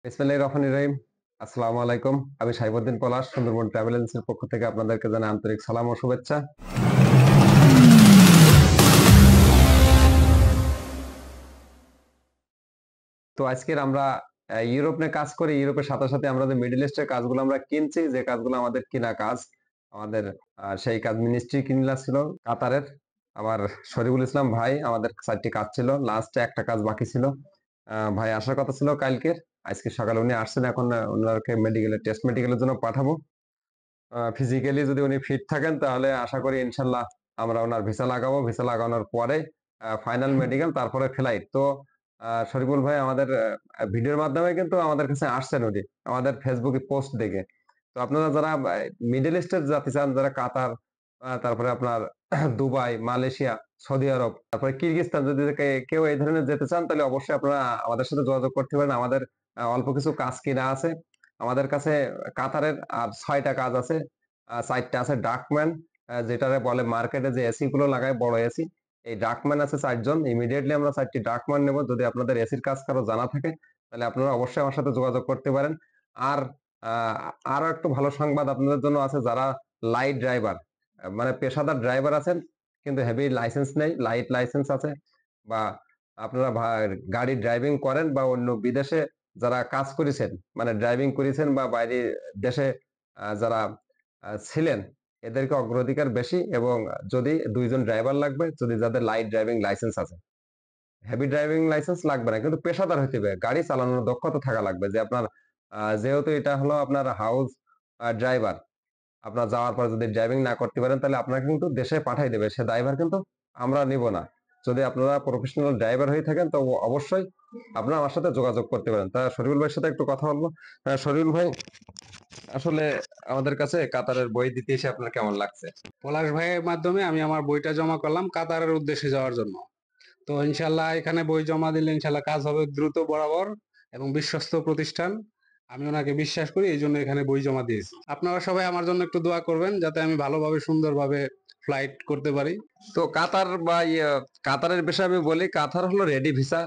বিসমিল্লাহির রহমানির রহিম। আসসালামু আলাইকুম। আমি সাইফুদ্দিন পলাশ, সুন্দরবন ট্রাভেল এজেন্সির পক্ষ থেকে আপনাদেরকে জানাই আন্তরিক সালাম ও শুভেচ্ছা। তো আজকের আমরা ইউরোপ নিয়ে কাজ করি। ইউরোপের সাথে সাথে আমরা যে মিডল ইস্টের কাজগুলো আমরা কিনছি, যে কাজগুলো আমাদের কিনা কাজ, আমাদের সেই কাজ মিনিস্ট্রি কিনলা ছিল কাতারের। আমার শরীফুল ইসলাম ভাই, আমাদের 4টি কাজ ছিল, লাস্টে একটা কাজ বাকি ছিল। ভাই আসার কথা ছিল কালকে, আজকে সকালে উনি আসছেন। এখন ওনাকে টেস্ট মেডিকেলের জন্য পাঠাবো। ফিজিক্যালি যদি উনি ফিট থাকেন তাহলে আশা করি ইনশাল্লাহ আমরা ওনার ভিসা লাগাবো। ভিসা লাগানোর পরে ফাইনাল মেডিকেল, তারপরে ফ্লাইট। তো শরীফুল ভাই আমাদের ভিডিওর মাধ্যমে কিন্তু আমাদের কাছে আসছেন উনি, আমাদের ফেসবুকে পোস্ট দেখে। তো আপনারা যারা মিডল ইস্টের জাতি চান, যারা কাতার, তারপরে আপনার দুবাই, মালয়েশিয়া, সৌদি আরব, তারপরে কিরগিজস্তান, যদি কেউ এই ধরনের যেতে চান তাহলে অবশ্যই আপনারা আমাদের সাথে যোগাযোগ করতে পারেন। আমাদের অল্প কিছু কাজ কিনা আছে আমাদের কাছে। কাতারের আর 6টা কাজ আছে। 4টা আছে ডাকম্যান, যেটারে বলে মার্কেটে যে এসি গুলো লাগায়, বড় এসি। এই ডাকম্যান আছে 4 জন। ইমিডিয়েটলি আমরা 4টি ডাকম্যান নেব। যদি আপনাদের এসির কাজ কারো জানা থাকে তাহলে আপনারা অবশ্যই আমার সাথে যোগাযোগ করতে পারেন। আর আহ, আরো একটু ভালো সংবাদ আপনাদের জন্য আছে। যারা লাইট ড্রাইভার, মানে পেশাদার ড্রাইভার আছেন কিন্তু হেভি লাইসেন্স নেই, লাইট লাইসেন্স আছে, বা আপনারা গাড়ি ড্রাইভিং করেন, বা অন্য বিদেশে যারা কাজ করেছেন, মানে ড্রাইভিং করেছেন, বা বাইরে দেশে যারা ছিলেন, এদেরকে অগ্রাধিকার বেশি। এবং যদি 2জন ড্রাইভার লাগবে, যদি যাদের লাইট ড্রাইভিং লাইসেন্স আছে। হেভি ড্রাইভিং লাইসেন্স লাগবে না, কিন্তু পেশাদার হইতে হবে, গাড়ি চালানোর দক্ষতা থাকা লাগবে। যে আপনার যেহেতু এটা হলো আপনার হাউস ড্রাইভার, আপনার যাওয়ার পর যদি ড্রাইভিং না করতে পারেন তাহলে আপনাকে কিন্তু দেশে পাঠাই দেবে, সে ড্রাইভার কিন্তু আমরা নিব না। যদি আপনারা প্রফেশনাল ড্রাইভার হয়ে থাকেন তো অবশ্যই আপনারা আমার সাথে যোগাযোগ করতে পারেন। তা শরীফুল ভাইয়ের সাথে একটু কথা বলবো। শরীফুল ভাই, আসলে আমাদের কাছে কাতারের বই দিতে এসে আপনার কেমন লাগছে? পলাশ ভাইয়ের মাধ্যমে আমি আমার বইটা জমা করলাম কাতারের উদ্দেশ্যে যাওয়ার জন্য। তো ইনশাল্লাহ এখানে বই জমা দিলে ইনশাল্লাহ কাজ হবে দ্রুত, বরাবর এবং বিশ্বস্ত প্রতিষ্ঠান। আমি ওনাকে বিশ্বাস করি, এই জন্য এখানে বই জমা দিয়েছি। আপনারা সবাই আমার জন্য একটু দোয়া করবেন যাতে আমি ভালোভাবে সুন্দরভাবে ফ্লাইট করতে পারি। তো কাতার বা কাতারের বিষয়ে আমি বলি, কাতার হলো রেডি ভিসা,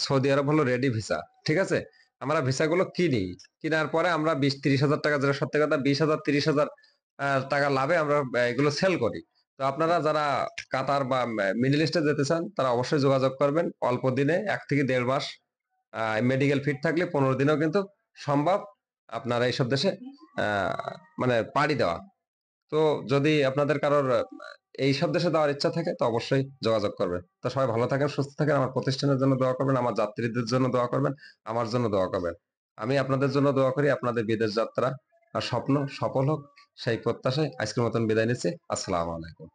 সৌদি আরব হলো রেডি ভিসা। ঠিক আছে, আমরা ভিসাগুলো কিনি, কেনার পরে আমরা 20-30 হাজার টাকা, যেটা সত্যি কথা, 20,000-30,000 টাকা লাভে আমরা এগুলো সেল করি। তো আপনারা যারা কাতার বা মিডল ইস্টে যেতে চান তারা অবশ্যই যোগাযোগ করবেন। অল্প দিনে 1 থেকে 1.5 মাস মেডিকেল ফিট থাকলে 15 দিনেও কিন্তু সম্ভব আপনারা এইসব দেশে আহ, মানে পাড়ি দেওয়া। তো যদি আপনাদের কারোর এই সব দেশে যাওয়ার ইচ্ছা থাকে তো অবশ্যই যোগাযোগ করবেন। তো সবাই ভালো থাকেন, সুস্থ থাকেন, আমার প্রতিষ্ঠানের জন্য দোয়া করবেন, আমার যাত্রীদের জন্য দোয়া করবেন, আমার জন্য দোয়া করবেন। আমি আপনাদের জন্য দোয়া করি আপনাদের বিদেশ যাত্রা আর স্বপ্ন সফল হোক, সেই প্রত্যাশায় আজকের মতন বিদায় নিচ্ছি। আসসালামু আলাইকুম।